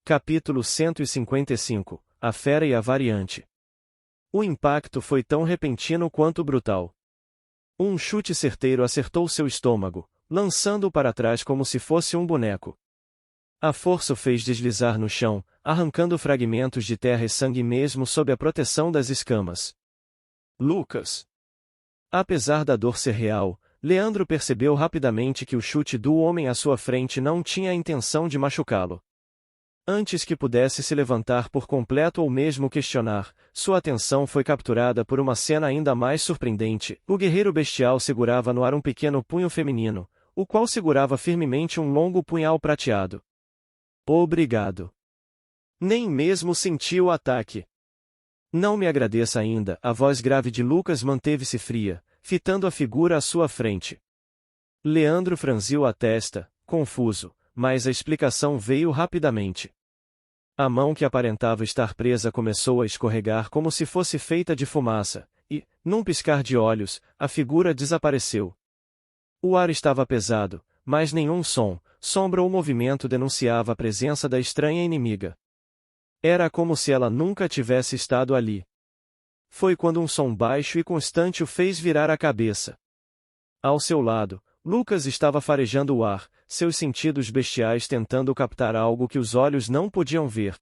Capítulo 155 – A Fera e a Variante. O impacto foi tão repentino quanto brutal. Um chute certeiro acertou seu estômago, lançando-o para trás como se fosse um boneco. A força o fez deslizar no chão, arrancando fragmentos de terra e sangue mesmo sob a proteção das escamas. Lucas. Apesar da dor ser real, Leandro percebeu rapidamente que o chute do homem à sua frente não tinha a intenção de machucá-lo. Antes que pudesse se levantar por completo ou mesmo questionar, sua atenção foi capturada por uma cena ainda mais surpreendente. O guerreiro bestial segurava no ar um pequeno punho feminino, o qual segurava firmemente um longo punhal prateado. Obrigado. Nem mesmo senti o ataque. Não me agradeça ainda. A voz grave de Lucas manteve-se fria, fitando a figura à sua frente. Leandro franziu a testa, confuso, mas a explicação veio rapidamente. A mão que aparentava estar presa começou a escorregar como se fosse feita de fumaça, e, num piscar de olhos, a figura desapareceu. O ar estava pesado, mas nenhum som, sombra ou movimento denunciava a presença da estranha inimiga. Era como se ela nunca tivesse estado ali. Foi quando um som baixo e constante o fez virar a cabeça. Ao seu lado, Lucas estava farejando o ar, seus sentidos bestiais tentando captar algo que os olhos não podiam ver.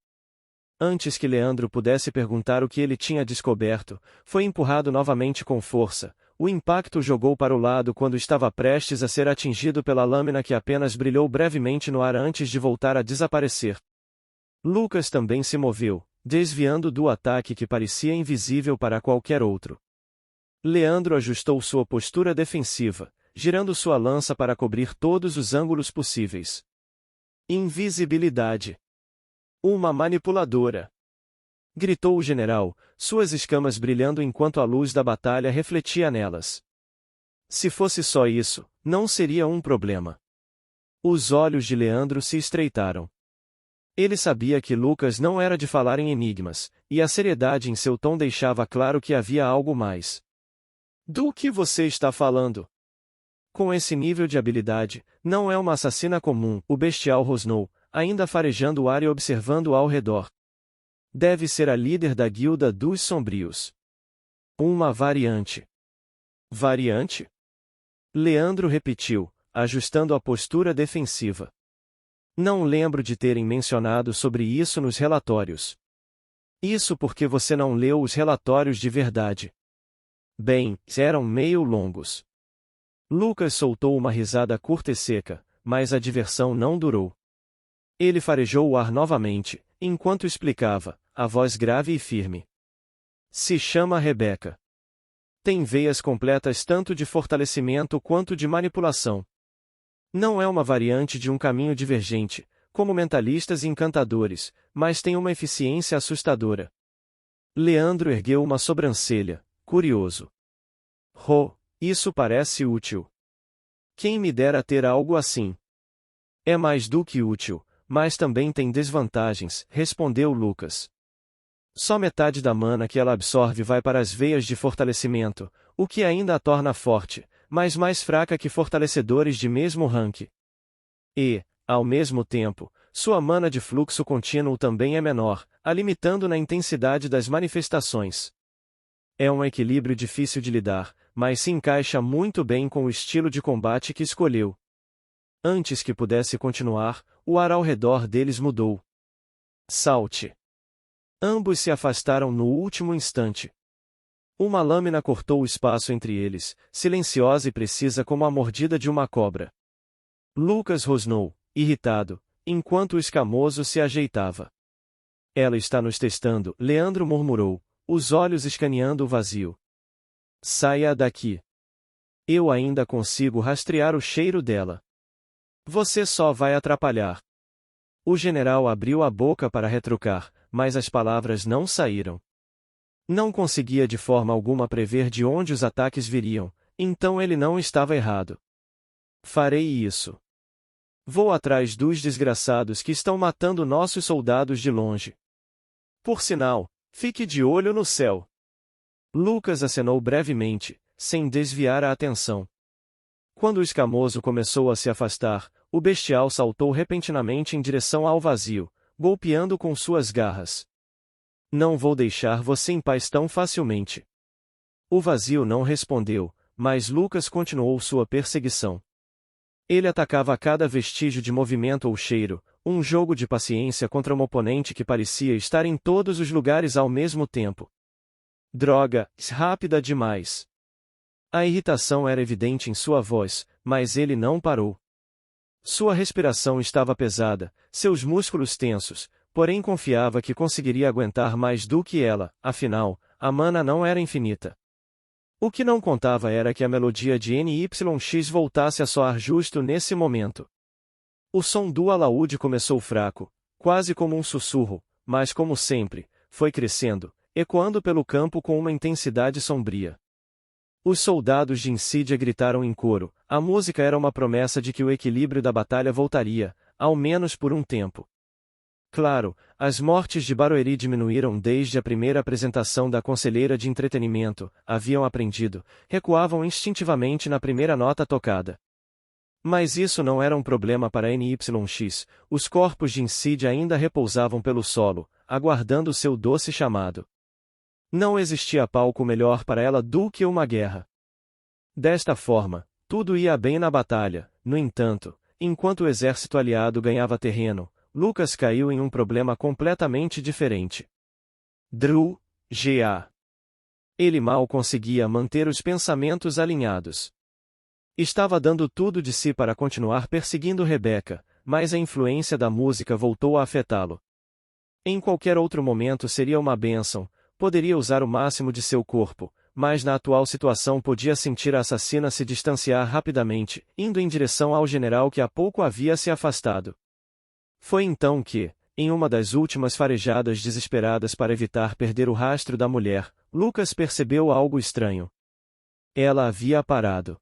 Antes que Leandro pudesse perguntar o que ele tinha descoberto, foi empurrado novamente com força. O impacto o jogou para o lado quando estava prestes a ser atingido pela lâmina que apenas brilhou brevemente no ar antes de voltar a desaparecer. Lucas também se moveu, desviando do ataque que parecia invisível para qualquer outro. Leandro ajustou sua postura defensiva, girando sua lança para cobrir todos os ângulos possíveis. Invisibilidade. Uma manipuladora! Gritou o general, suas escamas brilhando enquanto a luz da batalha refletia nelas. Se fosse só isso, não seria um problema. Os olhos de Leandro se estreitaram. Ele sabia que Lucas não era de falar em enigmas, e a seriedade em seu tom deixava claro que havia algo mais. Do que você está falando? Com esse nível de habilidade, não é uma assassina comum, o bestial rosnou, ainda farejando o ar e observando ao redor. Deve ser a líder da Guilda dos Sombrios. Uma variante. Variante? Leandro repetiu, ajustando a postura defensiva. Não lembro de terem mencionado sobre isso nos relatórios. Isso porque você não leu os relatórios de verdade. Bem, eram meio longos. Lucas soltou uma risada curta e seca, mas a diversão não durou. Ele farejou o ar novamente, enquanto explicava, a voz grave e firme. Se chama Rebeca. Tem veias completas tanto de fortalecimento quanto de manipulação. Não é uma variante de um caminho divergente, como mentalistas e encantadores, mas tem uma eficiência assustadora. Leandro ergueu uma sobrancelha, curioso. Isso parece útil. Quem me dera ter algo assim. É mais do que útil, mas também tem desvantagens, respondeu Lucas. Só metade da mana que ela absorve vai para as veias de fortalecimento, o que ainda a torna forte, mas mais fraca que fortalecedores de mesmo rank. E, ao mesmo tempo, sua mana de fluxo contínuo também é menor, a limitando na intensidade das manifestações. É um equilíbrio difícil de lidar, mas se encaixa muito bem com o estilo de combate que escolheu. Antes que pudesse continuar, o ar ao redor deles mudou. Salte! Ambos se afastaram no último instante. Uma lâmina cortou o espaço entre eles, silenciosa e precisa como a mordida de uma cobra. Lucas rosnou, irritado, enquanto o escamoso se ajeitava. Ela está nos testando, Leandro murmurou, os olhos escaneando o vazio. Saia daqui. Eu ainda consigo rastrear o cheiro dela. Você só vai atrapalhar. O general abriu a boca para retrucar, mas as palavras não saíram. Não conseguia de forma alguma prever de onde os ataques viriam, então ele não estava errado. Farei isso. Vou atrás dos desgraçados que estão matando nossos soldados de longe. Por sinal, fique de olho no céu. Lucas acenou brevemente, sem desviar a atenção. Quando o escamoso começou a se afastar, o bestial saltou repentinamente em direção ao vazio, golpeando com suas garras. Não vou deixar você em paz tão facilmente. O vazio não respondeu, mas Lucas continuou sua perseguição. Ele atacava a cada vestígio de movimento ou cheiro, um jogo de paciência contra um oponente que parecia estar em todos os lugares ao mesmo tempo. Droga, rápida demais. A irritação era evidente em sua voz, mas ele não parou. Sua respiração estava pesada, seus músculos tensos, porém confiava que conseguiria aguentar mais do que ela, afinal, a mana não era infinita. O que não contava era que a melodia de NYX voltasse a soar justo nesse momento. O som do alaúde começou fraco, quase como um sussurro, mas como sempre, foi crescendo, ecoando pelo campo com uma intensidade sombria. Os soldados de Insídia gritaram em coro, a música era uma promessa de que o equilíbrio da batalha voltaria, ao menos por um tempo. Claro, as mortes de Barueri diminuíram desde a primeira apresentação da conselheira de entretenimento, haviam aprendido, recuavam instintivamente na primeira nota tocada. Mas isso não era um problema para NYX, os corpos de Insídia ainda repousavam pelo solo, aguardando seu doce chamado. Não existia palco melhor para ela do que uma guerra. Desta forma, tudo ia bem na batalha, no entanto, enquanto o exército aliado ganhava terreno, Lucas caiu em um problema completamente diferente. Drew, G.A. Ele mal conseguia manter os pensamentos alinhados. Estava dando tudo de si para continuar perseguindo Rebecca, mas a influência da música voltou a afetá-lo. Em qualquer outro momento seria uma bênção, poderia usar o máximo de seu corpo, mas na atual situação podia sentir a assassina se distanciar rapidamente, indo em direção ao general que há pouco havia se afastado. Foi então que, em uma das últimas farejadas desesperadas para evitar perder o rastro da mulher, Lucas percebeu algo estranho. Ela havia parado.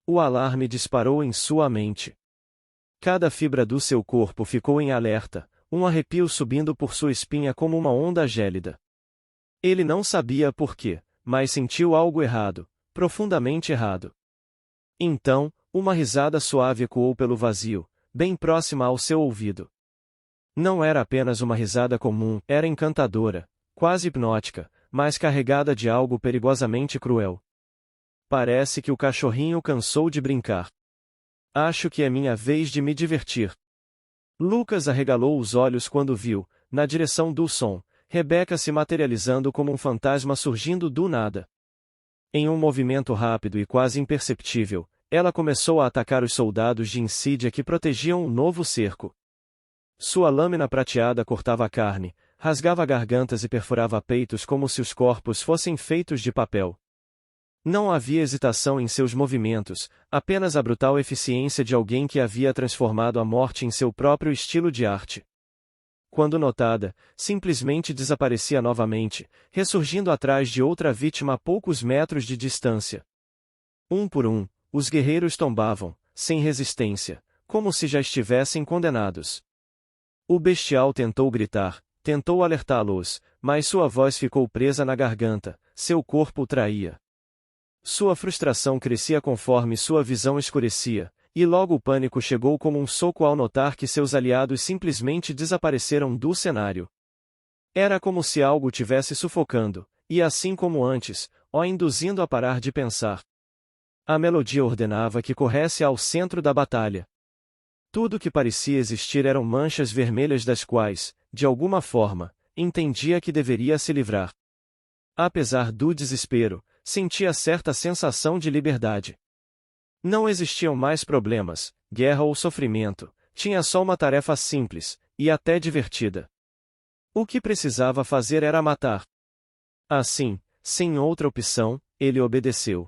O alarme disparou em sua mente. Cada fibra do seu corpo ficou em alerta, um arrepio subindo por sua espinha como uma onda gélida. Ele não sabia por quê, mas sentiu algo errado, profundamente errado. Então, uma risada suave ecoou pelo vazio, bem próxima ao seu ouvido. Não era apenas uma risada comum, era encantadora, quase hipnótica, mas carregada de algo perigosamente cruel. Parece que o cachorrinho cansou de brincar. Acho que é minha vez de me divertir. Lucas arregalou os olhos quando viu, na direção do som, Rebecca se materializando como um fantasma surgindo do nada. Em um movimento rápido e quase imperceptível, ela começou a atacar os soldados de Insídia que protegiam o novo cerco. Sua lâmina prateada cortava a carne, rasgava gargantas e perfurava peitos como se os corpos fossem feitos de papel. Não havia hesitação em seus movimentos, apenas a brutal eficiência de alguém que havia transformado a morte em seu próprio estilo de arte. Quando notada, simplesmente desaparecia novamente, ressurgindo atrás de outra vítima a poucos metros de distância. Um por um, os guerreiros tombavam, sem resistência, como se já estivessem condenados. O bestial tentou gritar, tentou alertá-los, mas sua voz ficou presa na garganta, seu corpo o traía. Sua frustração crescia conforme sua visão escurecia, e logo o pânico chegou como um soco ao notar que seus aliados simplesmente desapareceram do cenário. Era como se algo tivesse sufocando, e assim como antes, o induzindo a parar de pensar. A melodia ordenava que corresse ao centro da batalha. Tudo que parecia existir eram manchas vermelhas das quais, de alguma forma, entendia que deveria se livrar. Apesar do desespero, sentia certa sensação de liberdade. Não existiam mais problemas, guerra ou sofrimento, tinha só uma tarefa simples, e até divertida. O que precisava fazer era matar. Assim, sem outra opção, ele obedeceu.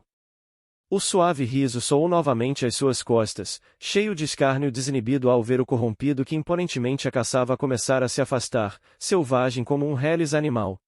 O suave riso soou novamente às suas costas, cheio de escárnio desinibido ao ver o corrompido que imponentemente a caçava começar a se afastar, selvagem como um reles animal.